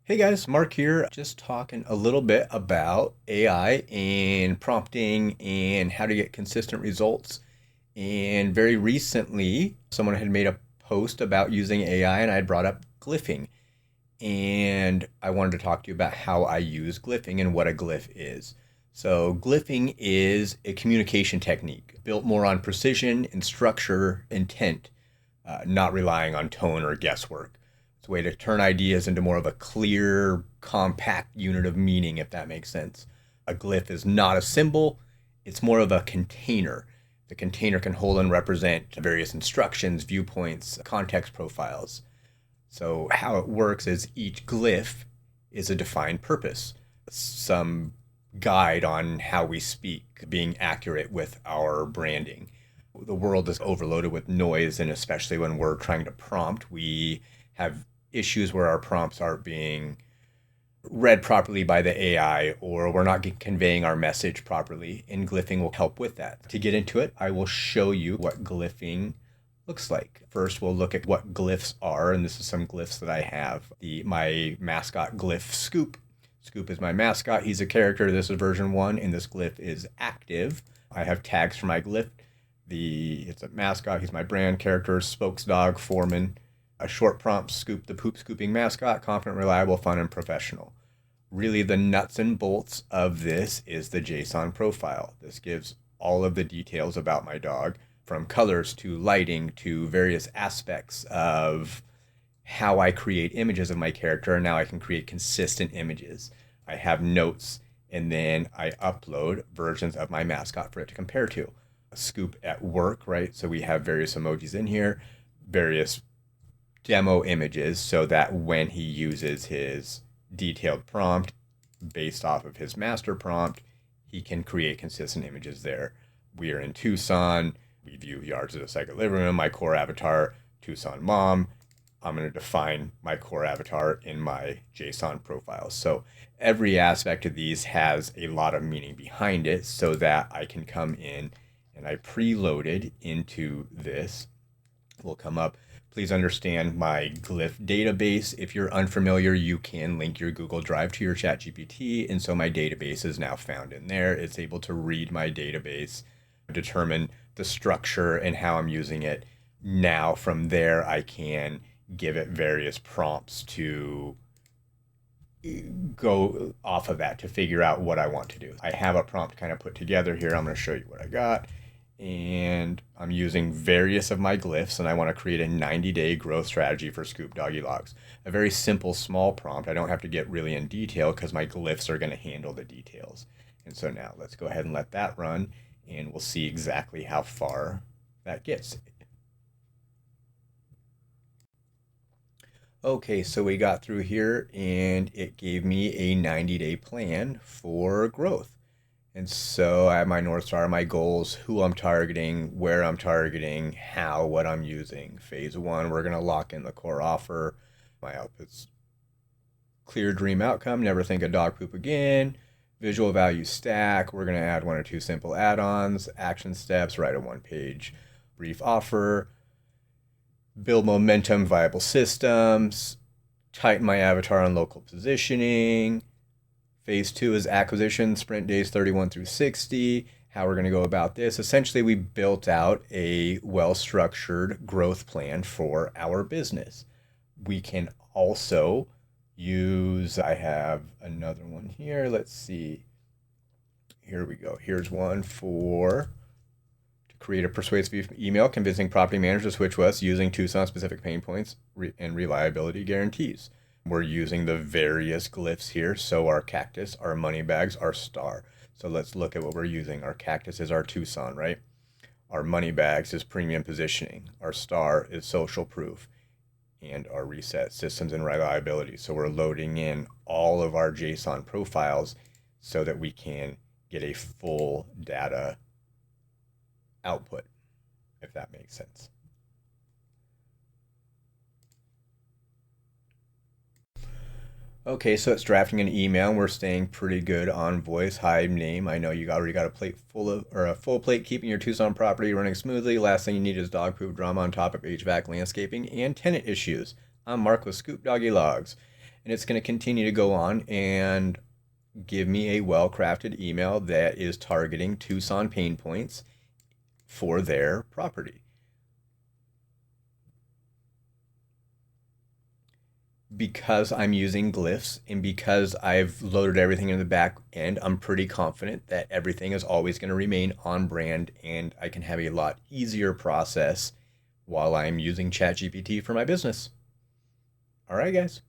Hey guys, Mark here, just talking a little bit about AI and prompting and how to get consistent results. And very recently, someone had made a post about using AI and I had brought up glyphing. And I wanted to talk to you about how I use glyphing and what a glyph is. So, glyphing is a communication technique built more on precision and structure, intent, not relying on tone or guesswork. It's a way to turn ideas into more of a clear, compact unit of meaning, if that makes sense. A glyph is not a symbol, it's more of a container. The container can hold and represent various instructions, viewpoints, context profiles. So, how it works is each glyph is a defined purpose, some guide on how we speak, being accurate with our branding. The world is overloaded with noise, and especially when we're trying to prompt, we have issues where our prompts aren't being read properly by the AI or we're not conveying our message properly, and glyphing will help with that. To get into it, I will show you what glyphing looks like. First, we'll look at what glyphs are, and this is some glyphs that I have. My mascot glyph, Scoop. Scoop is my mascot. He's a character. This is version 1, and this glyph is active. I have tags for my glyph. It's a mascot. He's my brand character, spokes dog, foreman. A short prompt, Scoop the poop scooping mascot, confident, reliable, fun, and professional. Really, the nuts and bolts of this is the JSON profile. This gives all of the details about my dog, from colors to lighting to various aspects of how I create images of my character. And now I can create consistent images. I have notes, and then I upload versions of my mascot for it to compare to. A Scoop at work, right? So we have various emojis in here, various demo images, so that when he uses his detailed prompt based off of his master prompt, he can create consistent images there. We are in Tucson. We view yards of the second living room. My core avatar, Tucson mom. I'm going to define my core avatar in my JSON profile. So every aspect of these has a lot of meaning behind it, so that I can come in and I preloaded into this. Will come up. Please understand my glyph database. If you're unfamiliar, you can link your Google Drive to your ChatGPT. And so my database is now found in there. It's able to read my database, determine the structure and how I'm using it. Now from there, I can give it various prompts to go off of that to figure out what I want to do. I have a prompt kind of put together here. I'm going to show you what I got. And I'm using various of my glyphs, and I want to create a 90-day growth strategy for Scoop Doggy Logs. A very simple, small prompt. I don't have to get really in detail because my glyphs are going to handle the details. And so now let's go ahead and let that run, and we'll see exactly how far that gets. Okay, so we got through here, and it gave me a 90-day plan for growth. And so I have my North Star, my goals, who I'm targeting, where I'm targeting, how, what I'm using. Phase 1, we're going to lock in the core offer. My outputs, clear dream outcome, never think of dog poop again. Visual value stack, we're going to add 1 or 2 simple add-ons. Action steps, write a 1-page brief offer. Build momentum, viable systems. Tighten my avatar on local positioning. Phase 2 is acquisition, sprint days 31 through 60. How we're going to go about this. Essentially, we built out a well-structured growth plan for our business. We can also use, I have another one here. Let's see. Here we go. Here's one for to create a persuasive email convincing property managers to switch with us using Tucson-specific pain points and reliability guarantees. We're using the various glyphs here. So our cactus, our money bags, our star. So let's look at what we're using. Our cactus is our Tucson, right? Our money bags is premium positioning. Our star is social proof. And our reset, systems and reliability. So we're loading in all of our JSON profiles so that we can get a full data output, if that makes sense. Okay, so it's drafting an email, and we're staying pretty good on voice. Hi, name. I know you already got a plate full of, or a full plate keeping your Tucson property running smoothly. Last thing you need is dog poop drama on top of HVAC, landscaping, and tenant issues. I'm Mark with Scoop Doggy Logs. and it's going to continue to go on and give me a well-crafted email that is targeting Tucson pain points for their property. Because I'm using glyphs and because I've loaded everything in the back end, I'm pretty confident that everything is always going to remain on brand and I can have a lot easier process while I'm using ChatGPT for my business. All right, guys.